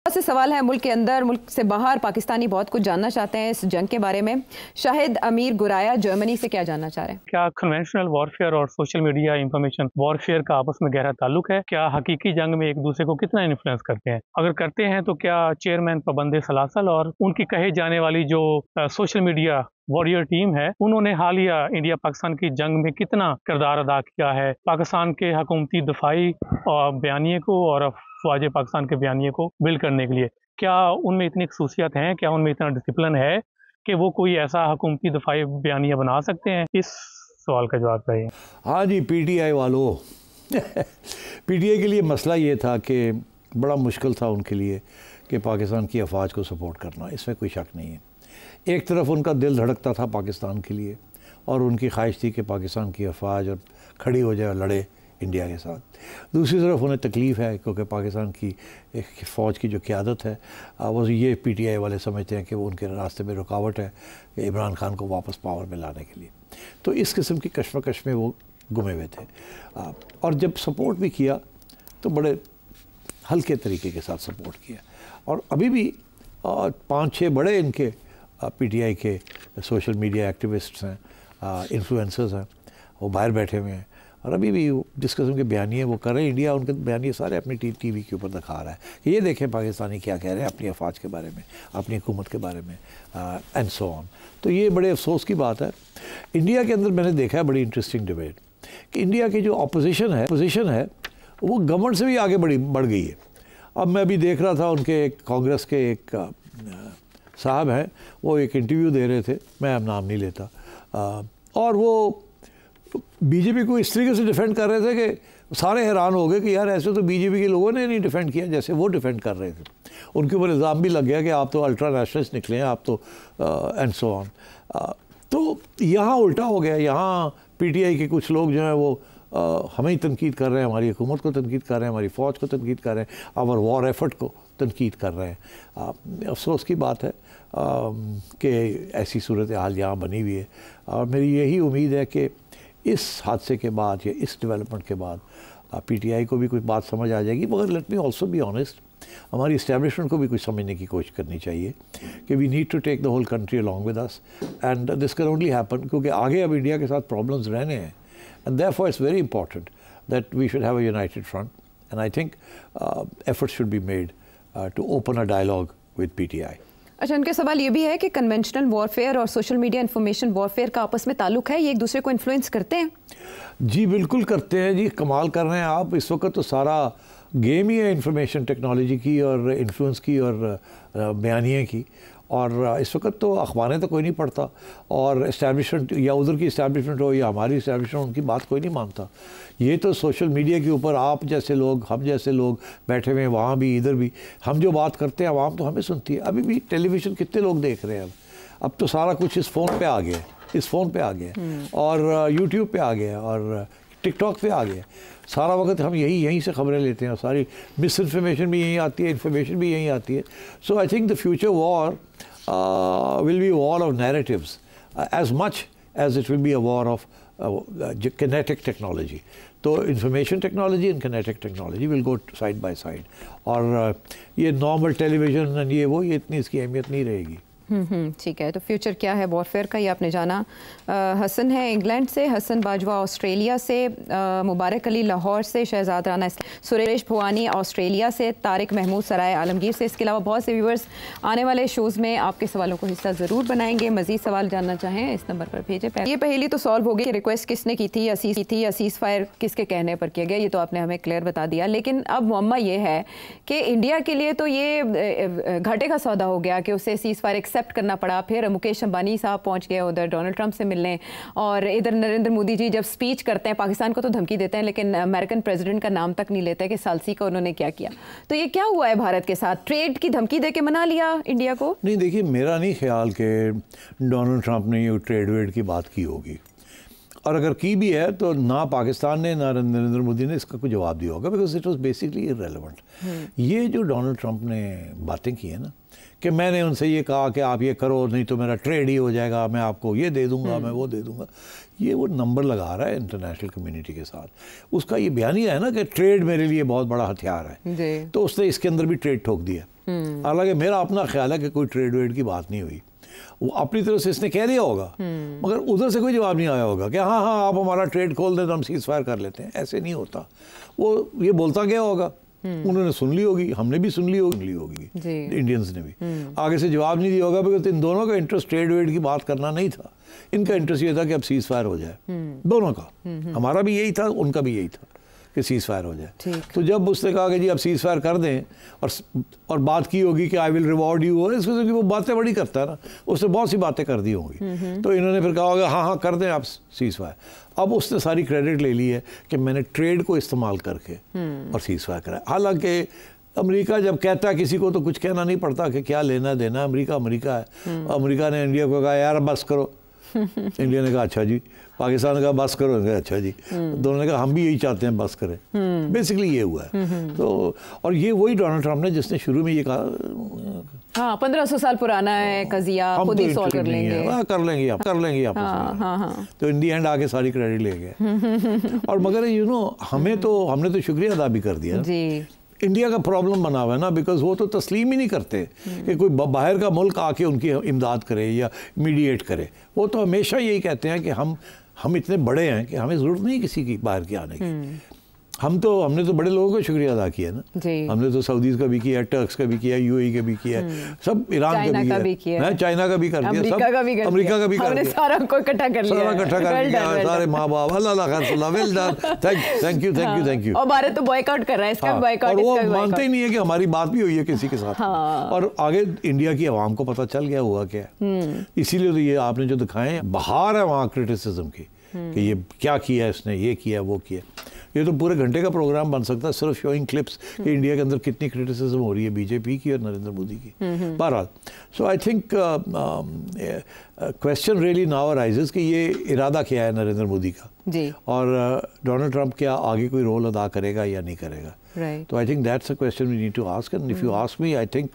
से सवाल है मुल्क के अंदर, मुल्क से बाहर पाकिस्तानी बहुत कुछ जानना चाहते हैं इस जंग के बारे में। शाहिद अमीर गुराया जर्मनी से क्या जानना चाह रहे हैं? क्या कन्वेंशनल वॉरफेयर और सोशल मीडिया इंफॉर्मेशन वॉरफेयर का आपस में गहरा ताल्लुक है? क्या हकीकी जंग में एक दूसरे को कितना इन्फ्लुएंस करते हैं? अगर करते हैं तो क्या चेयरमैन पाबंद सलासल और उनकी कहे जाने वाली जो सोशल मीडिया वॉरियर टीम है, उन्होंने हालिया इंडिया पाकिस्तान की जंग में कितना किरदार अदा किया है? पाकिस्तान के हुकूमती दफाई और बयानिए को और फ़ौज पाकिस्तान के बयानिए को बिल्ड करने के लिए क्या उनमें इतनी खसूसियत हैं, क्या उनमें इतना डिसिप्लिन है कि वो कोई ऐसा हुकूमती दफाई बयानिया बना सकते हैं? इस सवाल का जवाब चाहिए। हाँ जी, पीटीआई वालों पीटीआई के लिए मसला ये था कि बड़ा मुश्किल था उनके लिए कि पाकिस्तान की अफवाज को सपोर्ट करना, इसमें कोई शक नहीं है। एक तरफ उनका दिल धड़कता था पाकिस्तान के लिए और उनकी ख्वाहिश थी कि पाकिस्तान की अफवाज और खड़ी हो जाए और लड़े इंडिया के साथ। दूसरी तरफ उन्हें तकलीफ़ है क्योंकि पाकिस्तान की एक फ़ौज की जो क़यादत है वो ये पीटीआई वाले समझते हैं कि वो उनके रास्ते में रुकावट है इमरान खान को वापस पावर में लाने के लिए। तो इस किस्म की कशमकश में वो गुमे हुए थे और जब सपोर्ट भी किया तो बड़े हल्के तरीके के साथ सपोर्ट किया। और अभी भी 5-6 बड़े इनके पीटीआई के सोशल मीडिया एक्टिविस्ट्स हैं, इन्फ्लुएंसर्स हैं, वो बाहर बैठे हुए हैं और अभी भी जिस किस्म के बयानिए वो कर रहे हैं, इंडिया उनके बयानिए सारे अपनी टीवी के ऊपर दिखा रहा है कि ये देखें पाकिस्तानी क्या कह रहे हैं अपनी अफवाज के बारे में, अपनी हुकूमत के बारे में एंड सो ऑन। तो ये बड़े अफसोस की बात है। इंडिया के अंदर मैंने देखा है बड़ी इंटरेस्टिंग डिबेट कि इंडिया की जो अपोजिशन है वो गवर्नमेंट से भी आगे बढ़ गई है। अब मैं अभी देख रहा था उनके कांग्रेस के एक साहब हैं, वो एक इंटरव्यू दे रहे थे, मैं अब नाम नहीं लेता, और वो बीजेपी को इस तरीके से डिफेंड कर रहे थे कि सारे हैरान हो गए कि यार ऐसे तो बीजेपी के लोगों ने नहीं डिफेंड किया जैसे वो डिफेंड कर रहे थे। उनके ऊपर इल्ज़ाम भी लग गया कि आप तो अल्ट्रा नेशनलिस्ट निकले हैं, आप तो एंड सो ऑन। तो यहाँ उल्टा हो गया, यहाँ पीटीआई के कुछ लोग जो हैं वो हमें ही तनकीद कर रहे हैं, हमारी हुकूमत को तनकीद कर रहे हैं, हमारी फ़ौज को तनकीद कर रहे हैं, आवर वॉर एफर्ट को तनकीद कर रहे हैं। अफसोस की बात है कि ऐसी सूरत हाल यहाँ बनी हुई है और मेरी यही उम्मीद है कि इस हादसे के बाद या इस डेवलपमेंट के बाद पीटीआई को भी कुछ बात समझ आ जाएगी। मगर let me also be honest, हमारी इस्टेब्लिशमेंट को भी कुछ समझने की कोशिश करनी चाहिए कि we need to take the whole country along with us and this can only happen क्योंकि आगे अब इंडिया के साथ प्रॉब्लम्स रहने हैं and therefore it's very important that we should have a united front and I think efforts should be made to open a dialogue with PTI. अच्छा, उनके सवाल ये भी है कि कन्वेंशनल वॉरफेयर और सोशल मीडिया इंफॉर्मेशन वॉरफेयर का आपस में ताल्लुक है, ये एक दूसरे को इन्फ्लुएंस करते हैं? जी बिल्कुल करते हैं जी, कमाल कर रहे हैं आप। इस वक्त तो सारा गेम ही है इंफॉर्मेशन टेक्नोलॉजी की और इन्फ्लुएंस की और बयानिए की। और इस वक्त तो अखबारें तो कोई नहीं पढ़ता और इस्टेब्लिशमेंट या उधर की इस्टेब्लिशमेंट हो या हमारी इस्टेब्लिशमेंट, उनकी बात कोई नहीं मानता। ये तो सोशल मीडिया के ऊपर आप जैसे लोग, हम जैसे लोग बैठे हुए हैं, वहाँ भी इधर भी, हम जो बात करते हैं आवाम तो हमें सुनती है। अभी भी टेलीविज़न कितने लोग देख रहे हैं? अब तो सारा कुछ इस फ़ोन पे आ गया, इस फ़ोन पे आ गया और यूट्यूब पे आ गया और टिकटॉक पे आ गया। सारा वक्त हम यहीं से खबरें लेते हैं और सारी मिस इन्फॉर्मेशन भी यहीं आती है, इन्फॉर्मेशन भी यहीं आती है। So I think the future war will be a war of narratives as much as it will be a war of kinetic technology. तो information technology and kinetic technology will go side by side. और ये normal television and ये इतनी इसकी अहमियत नहीं रहेगी। ठीक है, तो फ्यूचर क्या है वॉरफेयर का, ये आपने जाना। हसन है इंग्लैंड से, हसन बाजवा ऑस्ट्रेलिया से, मुबारक अली लाहौर से, शहजाद राना, सुरेश भवानी ऑस्ट्रेलिया से, तारिक महमूद सराय आलमगीर से। इसके अलावा बहुत से व्यूवर्स आने वाले शोज़ में आपके सवालों को हिस्सा ज़रूर बनाएंगे। मज़ीद सवाल जानना चाहें इस नंबर पर भेजें। ये पहली तो सॉल्व हो गई कि रिक्वेस्ट किसने की थी, सीज़ फायर किसके कहने पर किया गया, ये तो आपने हमें क्लियर बता दिया। लेकिन अब मुअम्मा ये है कि इंडिया के लिए तो ये घाटे का सौदा हो गया कि उसे सीज़ फायर एक्सेप्ट करना पड़ा। फिर मुकेश अंबानी साहब पहुंच गए उधर डोनाल्ड ट्रंप से मिलने और इधर नरेंद्र मोदी जी जब स्पीच करते हैं, पाकिस्तान को तो धमकी देते हैं लेकिन अमेरिकन प्रेसिडेंट का नाम तक नहीं लेते कि सालसी का उन्होंने क्या किया। तो ये क्या हुआ है भारत के साथ? ट्रेड की धमकी दे के मना लिया इंडिया को? नहीं, देखिए मेरा नहीं ख्याल कि डोनाल्ड ट्रंप ने ये ट्रेड वेड की बात की होगी। और अगर की भी है तो ना पाकिस्तान ने ना नरेंद्र मोदी ने इसका कोई जवाब दिया होगा, because it was basically irrelevant. ये जो डोनाल्ड ट्रंप ने बातें की है ना कि मैंने उनसे ये कहा कि आप ये करो नहीं तो मेरा ट्रेड ही हो जाएगा, मैं आपको ये दे दूंगा, मैं वो दे दूंगा, ये वो नंबर लगा रहा है इंटरनेशनल कम्युनिटी के साथ। उसका ये बयानिया है ना कि ट्रेड मेरे लिए बहुत बड़ा हथियार है, तो उसने इसके अंदर भी ट्रेड ठोक दिया। हालांकि मेरा अपना ख्याल है कि कोई ट्रेड वेड की बात नहीं हुई, वो अपनी तरफ से इसने कह दिया होगा, मगर उधर से कोई जवाब नहीं आया होगा कि हाँ हाँ आप हमारा ट्रेड खोल दें तो हम सीज फायर कर लेते हैं। ऐसे नहीं होता, वो ये बोलता क्या होगा, उन्होंने सुन ली होगी, हमने भी सुन ली होगी इंडियंस ने भी, आगे से जवाब नहीं दिया होगा, बिकॉज इन दोनों का इंटरेस्ट ट्रेड वेड की बात करना नहीं था। इनका इंटरेस्ट ये था कि अब सीज फायर हो जाए, दोनों का, हमारा भी यही था, उनका भी यही था कि सीज फायर हो जाए। तो जब उसने कहा कि जी अब सीज फायर कर दें और बात की होगी कि आई विल रिवॉर्ड यू, और इसको वो बातें बड़ी करता है ना, उसने बहुत सी बातें कर दी होंगी, तो इन्होंने फिर कहा होगा हाँ हाँ कर दें आप सीज फायर। अब उसने सारी क्रेडिट ले ली है कि मैंने ट्रेड को इस्तेमाल करके और सीज फायर कराया। हालांकि अमेरिका जब कहता है किसी को तो कुछ कहना नहीं पड़ता कि क्या लेना देना, अमेरिका है। अमेरिका ने इंडिया को कहा यार बस करो, इंडिया ने कहा अच्छा जी, पाकिस्तान ने कहा बस करो, अच्छा जी, दोनों ने कहा हम भी यही चाहते हैं बस करें। बेसिकली ये हुआ है। तो और ये वही डोनाल्ड ट्रंप ने जिसने शुरू में ये कहा हाँ 1500 साल पुराना है कजिया, खुद ही सॉल्व कर लेंगे, कर लेंगे आप। तो इन दी एंड आके सारी क्रेडिट ले गए। और मगर हमने तो शुक्रिया अदा भी कर दिया जी। इंडिया का प्रॉब्लम बना हुआ है ना, बिकॉज वो तो तस्लीम ही नहीं करते कि कोई बाहर का मुल्क आके उनकी इमदाद करे या मीडिएट करे। वो तो हमेशा यही कहते हैं कि हम इतने बड़े हैं कि हमें ज़रूरत नहीं किसी की बाहर की आने की। हमने तो बड़े लोगों का शुक्रिया अदा किया ना, हमने तो सऊदीज़ का भी किया, टर्क्स का भी किया, यूएई का भी किया, सब ईरान का भी किया, चाइना का भी कर दिया, अमेरिका का भी कर दिया, सारा इकट्ठा कर लिया, सारे माँ बाप। अल्लाह वेल डन, थैंक यू। और भारत तो बॉयकॉट कर रहा है, इसका बॉयकॉट, और वो मानते ही नहीं है कि हमारी बात भी हुई है किसी के साथ। और आगे इंडिया की आवाम को पता चल गया हुआ क्या, इसीलिए तो ये आपने जो दिखाए बाहर है वहाँ क्रिटिसिज्म की कि ये क्या किया इसने, ये किया वो किया। ये तो पूरे घंटे का प्रोग्राम बन सकता है सिर्फ शोइंग क्लिप्स कि इंडिया के अंदर कितनी क्रिटिसिज्म हो रही है बीजेपी की और नरेंद्र मोदी की। बहरहाल, so I think question really now arises कि ये इरादा क्या है नरेंद्र मोदी का जी, और डोनाल्ड ट्रंप क्या आगे कोई रोल अदा करेगा या नहीं करेगा। तो I think that's a question we need to ask, and if you ask me, I think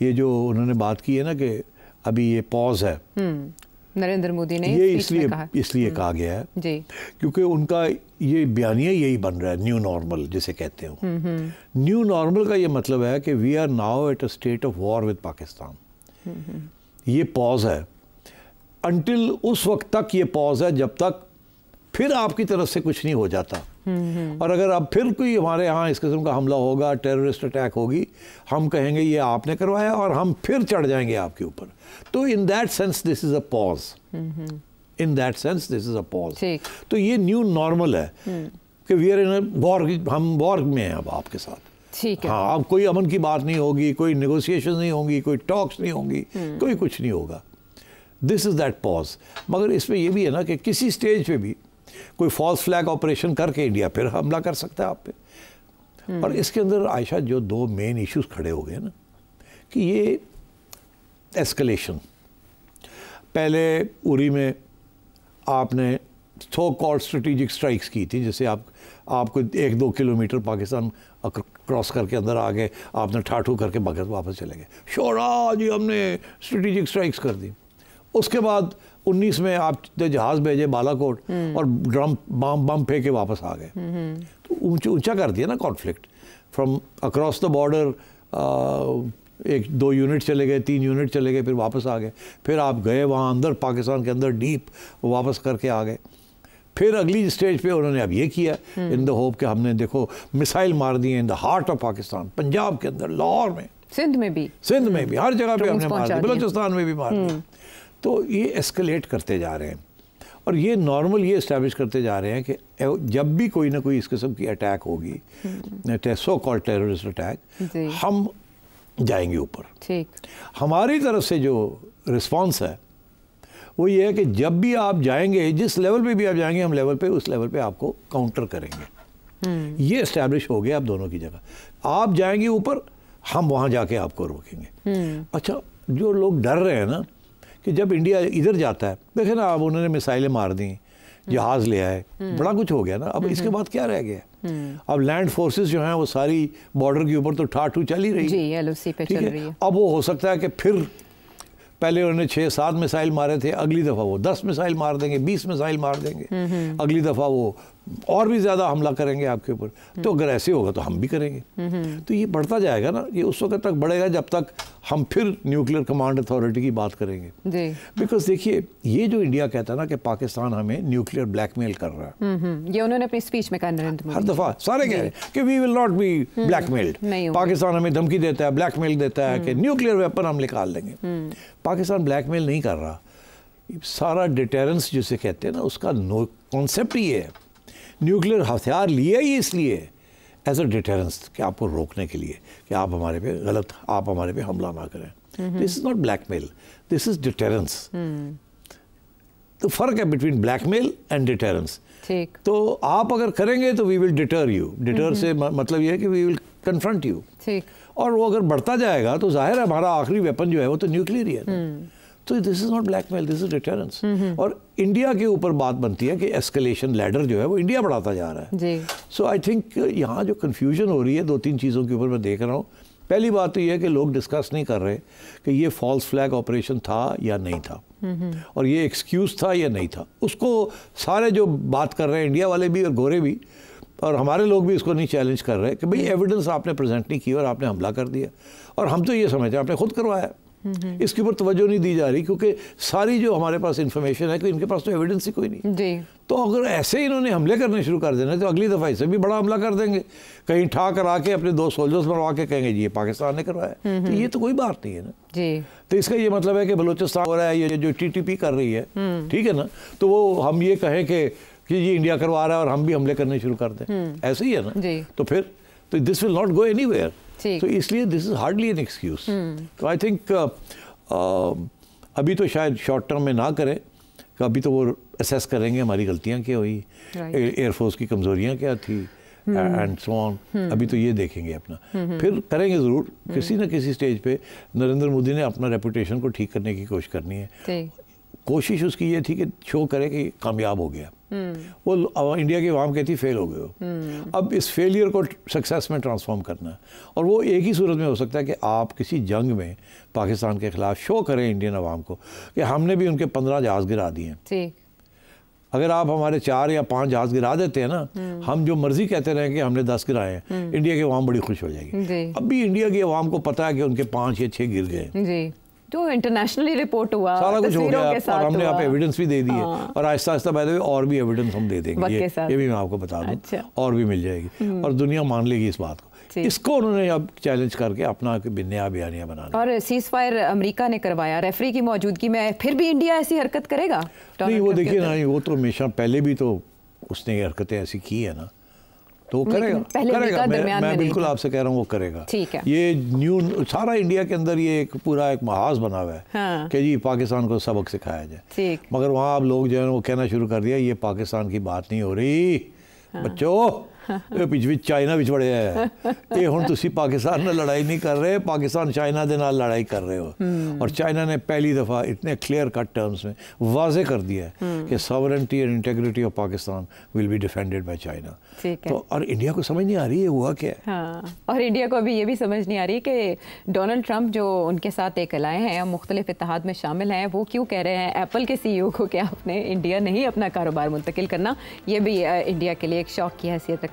ये जो उन्होंने बात की है ना कि अभी ये पॉज है, नरेंद्र मोदी ने ये इसलिए कहा गया है जी, क्योंकि उनका ये बयानिया यही बन रहा है न्यू नॉर्मल जिसे कहते हैं। न्यू नॉर्मल का ये मतलब है कि we are now at a state of war with Pakistan. ये पॉज है, अनटिल उस वक्त तक ये पॉज है जब तक फिर आपकी तरफ से कुछ नहीं हो जाता। और अगर अब फिर कोई हमारे यहाँ इस किस्म का हमला होगा, टेररिस्ट अटैक होगी, हम कहेंगे ये आपने करवाया और हम फिर चढ़ जाएंगे आपके ऊपर। तो in that sense this is a pause, in that sense this is a pause. तो ये न्यू नॉर्मल है कि we are in a war, हम वॉर में हैं अब आपके साथ। ठीक है, हाँ, अब कोई अमन की बात नहीं होगी, कोई नेगोशिएशन नहीं होंगी, कोई टॉक्स नहीं होंगी, कोई कुछ नहीं होगा। This is that pause. मगर इसमें यह भी है ना कि किसी स्टेज पे भी कोई फॉल्स फ्लैग ऑपरेशन करके इंडिया फिर हमला कर सकता है आप पे। और इसके अंदर आयशा जो दो मेन इश्यूज खड़े हो गए ना कि ये एस्केलेशन, पहले उरी में आपने सो कॉल्ड स्ट्रेटेजिक स्ट्राइक्स की थी, जैसे आपको 1-2 किलोमीटर पाकिस्तान क्रॉस करके अंदर आ गए, आपने ठाठू करके भगत वापस चले गए, शोरा जी हमने स्ट्रेटेजिक स्ट्राइक्स कर दी। उसके बाद 19 में आप जहाज़ भेजे बालाकोट और ड्रम बम फेंके वापस आ गए। तो ऊंचा कर दिया ना conflict, from across the border 1-2 unit चले गए, 3 यूनिट चले गए, फिर वापस आ गए, फिर आप गए वहाँ अंदर पाकिस्तान के अंदर डीप, वापस करके आ गए। फिर अगली स्टेज पे उन्होंने अब ये किया इन द होप कि हमने देखो मिसाइल मार दिए in the heart of Pakistan, Punjab के अंदर, लाहौर में, सिंध में भी, हर जगह पे हमने मार दिया, बलूचिस्तान में भी मार दिया। तो ये एस्केलेट करते जा रहे हैं और ये नॉर्मल ये इस्टेब्लिश करते जा रहे हैं कि जब भी कोई ना कोई इस किस्म की अटैक होगी, सो कॉल्ड टेररिस्ट अटैक, हम जाएंगे ऊपर। ठीक, हमारी तरफ से जो रिस्पांस है वो ये है कि जब भी आप जाएंगे, जिस लेवल पे भी आप जाएंगे, हम लेवल पे उस लेवल पे आपको काउंटर करेंगे। ये इस्टेब्लिश हो गया अब दोनों की जगह। आप जाएंगे ऊपर, हम वहाँ जाके आपको रोकेंगे। अच्छा, जो लोग डर रहे हैं ना कि जब इंडिया इधर जाता है, देखे ना अब उन्होंने मिसाइलें मार दी, जहाज ले आए, बड़ा कुछ हो गया ना। अब इसके बाद क्या रह गया? अब लैंड फोर्सेस जो हैं वो सारी बॉर्डर के ऊपर तो ठाठू चल ही रही है, LOC पे चल रही है। अब वो हो सकता है कि फिर पहले उन्होंने 6-7 मिसाइल मारे थे, अगली दफ़ा वो 10 मिसाइल मार देंगे, 20 मिसाइल मार देंगे, अगली दफ़ा वो और भी ज़्यादा हमला करेंगे आपके ऊपर। तो अगर ऐसे होगा तो हम भी करेंगे। तो ये बढ़ता जाएगा ना, ये उस वक्त तक बढ़ेगा जब तक हम फिर न्यूक्लियर कमांड अथॉरिटी की बात करेंगे। बिकॉज देखिए, ये जो इंडिया कहता है ना कि पाकिस्तान हमें न्यूक्लियर ब्लैकमेल कर रहा है, ये उन्होंने अपनी स्पीच में कहा, नरेंद्र मोदी हर दफ़ा सारे कह रहे हैं कि we will not be blackmailed. Pakistan हमें धमकी देता है, ब्लैकमेल देता है कि न्यूक्लियर वेपन हम निकाल देंगे। पाकिस्तान ब्लैकमेल नहीं कर रहा, सारा डिटेरेंस जिसे कहते हैं ना, उसका कॉन्सेप्ट ही है। न्यूक्लियर हथियार लिया ही इसलिए एज अ डिटेरेंस कि आपको रोकने के लिए कि आप हमारे पे आप हमारे पे हमला ना करें। This is not blackmail, this is deterrence. तो फर्क है बिटवीन ब्लैकमेल एंड डिटेरेंस। ठीक। तो आप अगर करेंगे तो we will deter you. Deter से मतलब ये है कि वी विल कन्फ्रंट यू। ठीक। और वो अगर बढ़ता जाएगा तो जाहिर है हमारा आखिरी वेपन जो है वो तो न्यूक्लियर ही है। तो this is not blackmail, this is deterrence. और इंडिया के ऊपर बात बनती है कि एस्केलेशन लैडर जो है वो इंडिया बढ़ाता जा रहा है। सो आई थिंक यहाँ जो कन्फ्यूजन हो रही है 2-3 चीज़ों के ऊपर मैं देख रहा हूँ। पहली बात तो ये है कि लोग डिस्कस नहीं कर रहे कि ये फॉल्स फ्लैग ऑपरेशन था या नहीं था, और ये एक्सक्यूज़ था या नहीं था। उसको सारे जो बात कर रहे हैं, इंडिया वाले भी और गोरे भी और हमारे लोग भी, इसको नहीं चैलेंज कर रहे कि भाई एविडेंस आपने प्रेजेंट नहीं की और आपने हमला कर दिया। और हम तो ये समझते हैं आपने खुद करवाया। इसके ऊपर तवज्जो नहीं दी जा रही क्योंकि सारी जो हमारे पास इंफॉर्मेशन है कि इनके पास तो एविडेंस ही कोई नहीं जी। तो अगर ऐसे इन्होंने हमले करने शुरू कर देना तो अगली दफ़ा इससे भी बड़ा हमला कर देंगे, कहीं ठा करा के अपने 2 सोल्जर्स मरवा के कहेंगे जी ये पाकिस्तान ने करवाया। तो ये तो कोई बात नहीं है ना जी। तो इसका ये मतलब है कि बलूचिस्तान हो रहा है, ये जो TTP कर रही है, ठीक है ना, तो वो हम ये कहें कि ये इंडिया करवा रहा है और हम भी हमले करने शुरू कर दें, ऐसे ही है ना जी। तो फिर तो this will not go anywhere. तो इसलिए this is hardly an excuse. तो आई थिंक अभी तो शायद शॉर्ट टर्म में ना करें, अभी तो वो असेस करेंगे हमारी गलतियां क्या हुई, एयरफोर्स की कमजोरियां क्या थी एंड सो ऑन। अभी तो ये देखेंगे अपना, फिर करेंगे ज़रूर किसी न किसी स्टेज पे। नरेंद्र मोदी ने अपना रेपुटेशन को ठीक करने की कोशिश करनी है। कोशिश उसकी ये थी कि शो करे कि कामयाब हो गया। वो इंडिया की आवाम कहती फेल हो गए हो। अब इस फेलियर को सक्सेस में ट्रांसफॉर्म करना है, और वो एक ही सूरत में हो सकता है कि आप किसी जंग में पाकिस्तान के खिलाफ शो करें इंडियन आवाम को कि हमने भी उनके 15 जहाज़ गिरा दिए हैं। अगर आप हमारे 4 या 5 जहाज़ गिरा देते हैं ना, हम जो मर्जी कहते रहें कि हमने 10 गिराए हैं, इंडिया की आवाम बड़ी खुश हो जाएगी। अब भी इंडिया की आवाम को पता है कि उनके 5 या 6 गिर गए, तो इंटरनेशनली रिपोर्ट हुआ, सारा कुछ हो गया और हमने आप एविडेंस भी दे दी है। और Aahista Aahista by the way और भी एविडेंस हम दे देंगे, ये भी मैं आपको बता दूं। अच्छा। और भी मिल जाएगी और दुनिया मान लेगी इस बात को। इसको उन्होंने अब चैलेंज करके अपना नया बयानिया बनाना। और सीज फायर अमेरिका ने करवाया, रेफरी की मौजूदगी में, फिर भी इंडिया ऐसी हरकत करेगा? नहीं, वो देखिए ना, वो तो हमेशा पहले भी तो उसने ये हरकतें ऐसी की है ना, तो वो करेगा। मैं बिल्कुल आपसे कह रहा हूँ वो करेगा। ठीक है। ये न्यू सारा इंडिया के अंदर ये एक पूरा एक महाज बना हुआ है। हाँ। कि जी पाकिस्तान को सबक सिखाया जाए। मगर वहाँ आप लोग जो है वो कहना शुरू कर दिया ये पाकिस्तान की बात नहीं हो रही। हाँ। बच्चों पिछले चाइना विच बड़े है ये हुण तुसी पाकिस्तान नाल लड़ाई नहीं कर रहे, पाकिस्तान चाइना दे नाल लड़ाई कर रहे हो। और चाइना ने पहली दफ़ा इतने क्लियर कट टर्म्स में वाजे कर दिया है कि sovereignty and integrity of Pakistan will be defended by China. तो और इंडिया को समझ नहीं आ रही है हुआ क्या है। हाँ। और इंडिया को अभी ये भी समझ नहीं आ रही कि डोनाल्ड ट्रंप जो उनके साथ एक लाए हैं, मुख्तलिफ इत्तेहाद में शामिल हैं, वो क्यों कह रहे हैं एप्पल के CEO को कि आपने इंडिया नहीं अपना कारोबार मुंतकिल करना। ये भी इंडिया के लिए एक शौक की हैसियत